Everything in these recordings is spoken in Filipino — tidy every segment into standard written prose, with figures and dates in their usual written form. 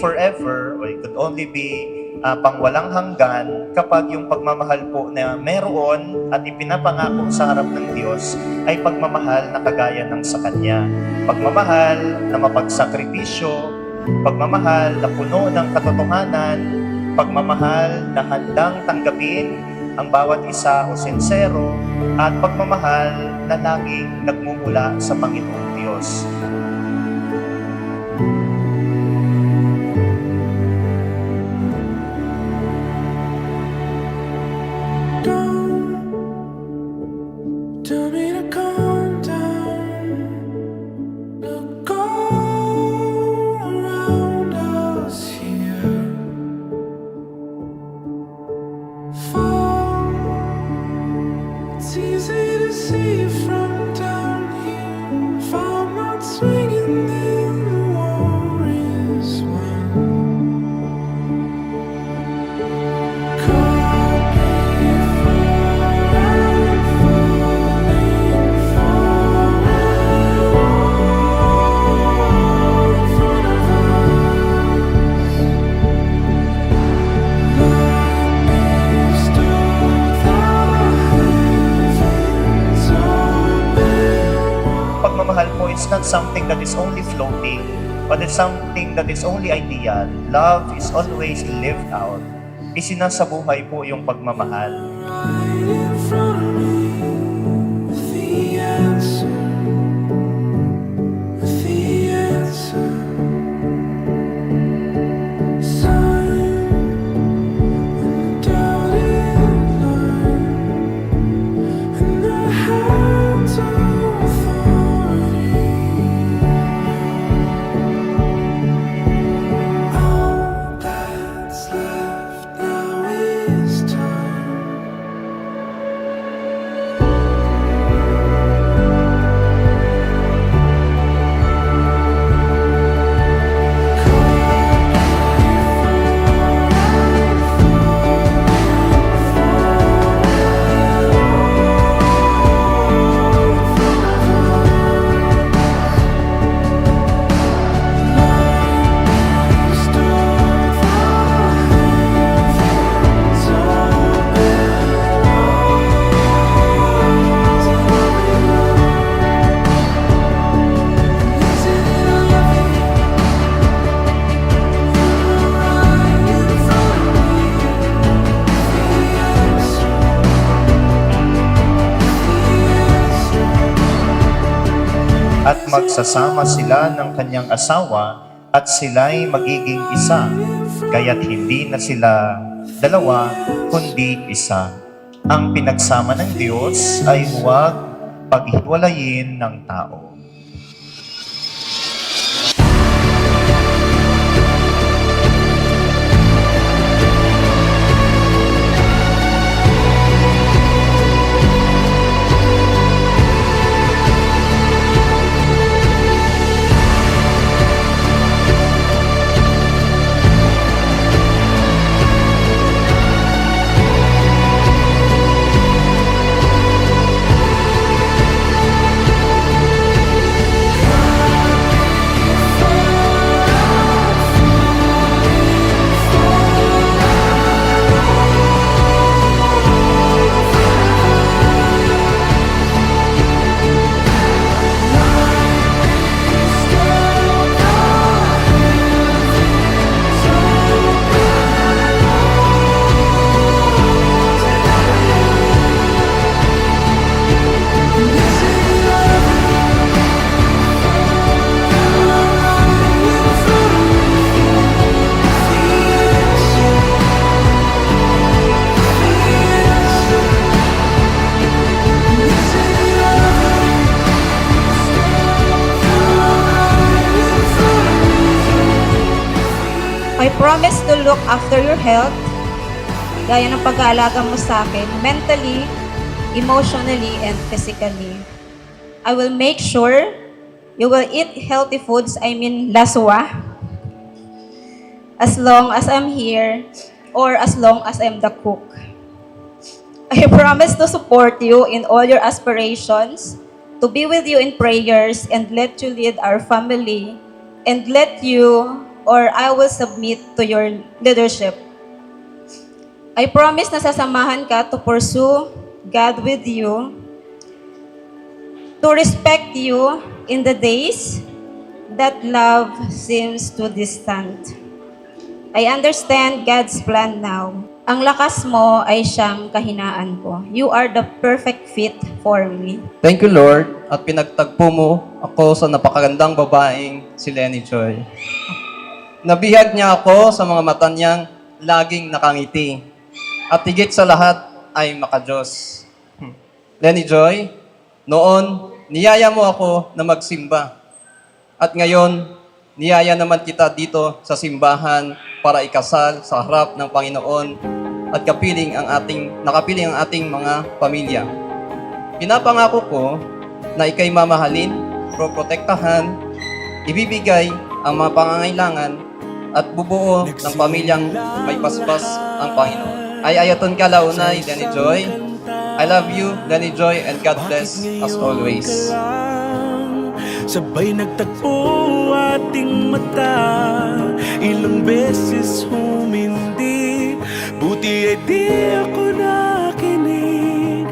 forever, or it could only be pang walang hanggan kapag yung pagmamahal po na meron at ipinapangako sa harap ng Diyos ay pagmamahal na kagaya ng sa Kanya. Pagmamahal na mapagsakripisyo, pagmamahal na puno ng katotohanan, pagmamahal na handang tanggapin ang bawat isa o sincero, at pagmamahal na laging nagmumula sa Panginoong Diyos. Tell me to calm down. Look all around us here. Fall. It's easy to see from down here. If I'm not swinging, then the war is won. Caught me falling, falling, falling in front of us. Lightning struck the heavens open. Pagmamahal po is not something that is only floating, but it's something that is only ideal. Love is always lived out. Isinasabuhay po yung pagmamahal. Right in front of me, with the answer, with the answer. Sun and the dotted line, and the hands of authority. All that's left now is time. At magsasama sila ng kanyang asawa at sila'y magiging isa, kaya't hindi na sila dalawa, kundi isa. Ang pinagsama ng Diyos ay huwag paghiwalayin ng tao. I promise to look after your health, gaya ng pag-aalaga mo sa akin, mentally, emotionally, and physically. I will make sure you will eat healthy foods, laswa, as long as I'm here or as long as I'm the cook. I promise to support you in all your aspirations, to be with you in prayers, and let you lead our family, and let you or I will submit to your leadership. I promise na sasamahan ka to pursue God with you, to respect you in the days that love seems too distant. I understand God's plan now. Ang lakas mo ay siyang kahinaan ko. You are the perfect fit for me. Thank you, Lord, at pinagtagpo mo ako sa napakagandang babaeng si Lenny Joy. Nabihag niya ako sa mga mata niyang laging nakangiti. At higit sa lahat ay makajos. Lenny Joy, noon, niyaya mo ako na magsimba. At ngayon, niyaya naman kita dito sa simbahan para ikasal sa harap ng Panginoon at nakapiling ang ating mga pamilya. Pinapangako ko na ikay mamahalin, proprotektahan, ibibigay ang mga pangangailangan at bubuo ng pamilyang may paspas ang Panginoon. Ay ayaton ka launay, Lenny Joy. I love you, Lenny Joy, and God bless as always. Sabay nagtagpo ating mata, ilang beses humindi, buti ay di ako nakinig.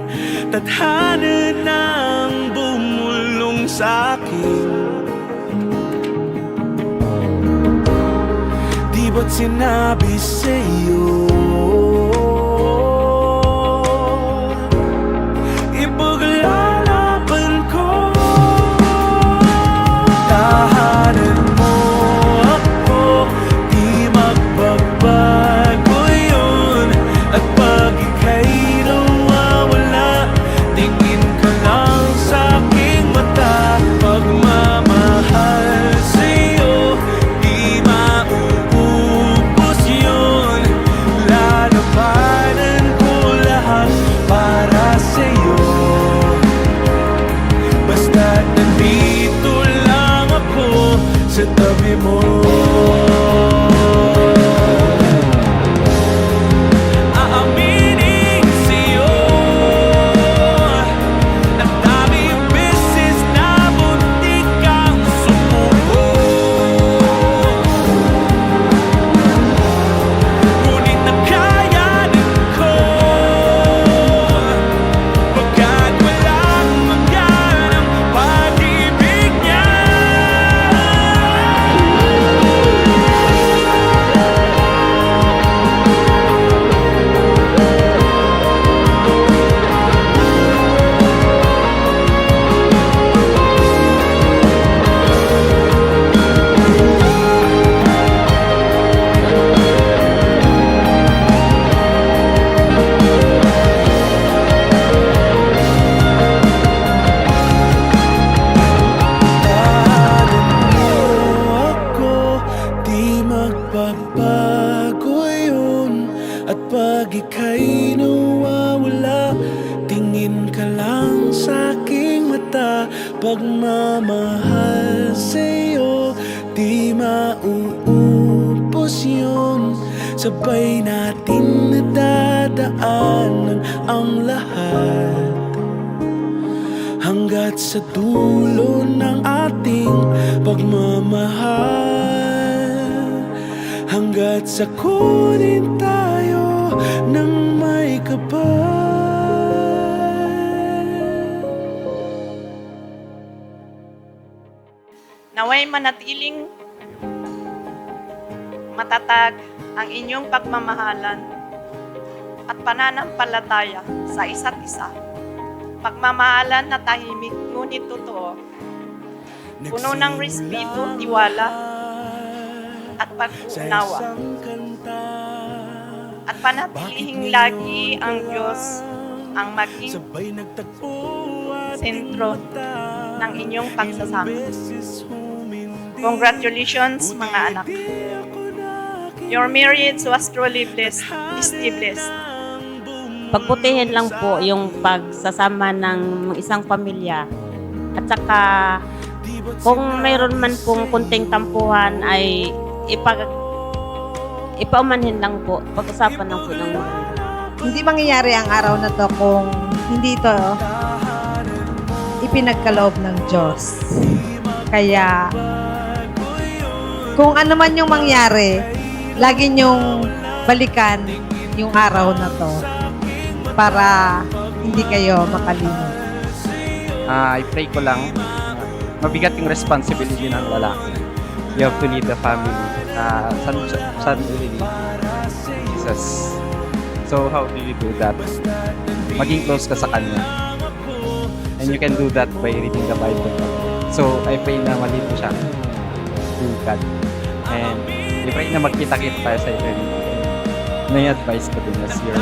Tadhana nang bumulong sa'kin. Di ba't sinabi sa'yo ipaglalaban ko? Tahanan mo ako, di magbabago yun. At pag ika'y nawawala, tingin ka lang sa aking mata. Pagmamahal sa'yo, di mauubos yun. Lalabanan ko lahat para sa'yo. Basta't nandito lang ako sa tabi mo. Aaminin sa'yo, ang daming beses na muntik kang sumuko. Ngunit nakayanin ko, pagkat walang hanggan ang pag-ibig niya. Ako, di magbabago yun. At pag ika'y nawawala, tingin ka lang sa aking mata. Pagmamahal sa'yo, di mauubos yun. Sabay natin nadadaanan ang lahat hanggat sa dulo ng ating pagmamahal, hanggat sa kunin tayo ng may kapal. Naway manatiling matatag ang inyong pagmamahalan at pananampalataya sa isa't isa. Pagmamahalan na tahimik ngunit totoo, puno ng respeto, tiwala, at pag-uunawa. At panatilihing lagi ang Diyos ang maging sentro ng inyong pagsasama. Congratulations mga anak. Your marriage was truly blessed, is blessed. Pagputihin lang po yung pagsasama ng isang pamilya. At saka, kung mayroon man pong kunting tampuhan, ay ipaumanhin lang po. Pag-usapan lang po ng Hindi mangyayari ang araw na to kung hindi ito ipinagkaloob ng Diyos. Kaya, kung ano man yung mangyari, lagi niyong balikan yung araw na to para hindi kayo makalimot. I pray ko lang, mabigat yung responsibility ng lalaki. You have to lead the family. Son really Jesus. So how do you do that? Maging close ka sa Kanya. And you can do that by reading the Bible. So I pray na malito siya to God. And I pray na magkita-kita tayo sa eternity. May advice ko din as your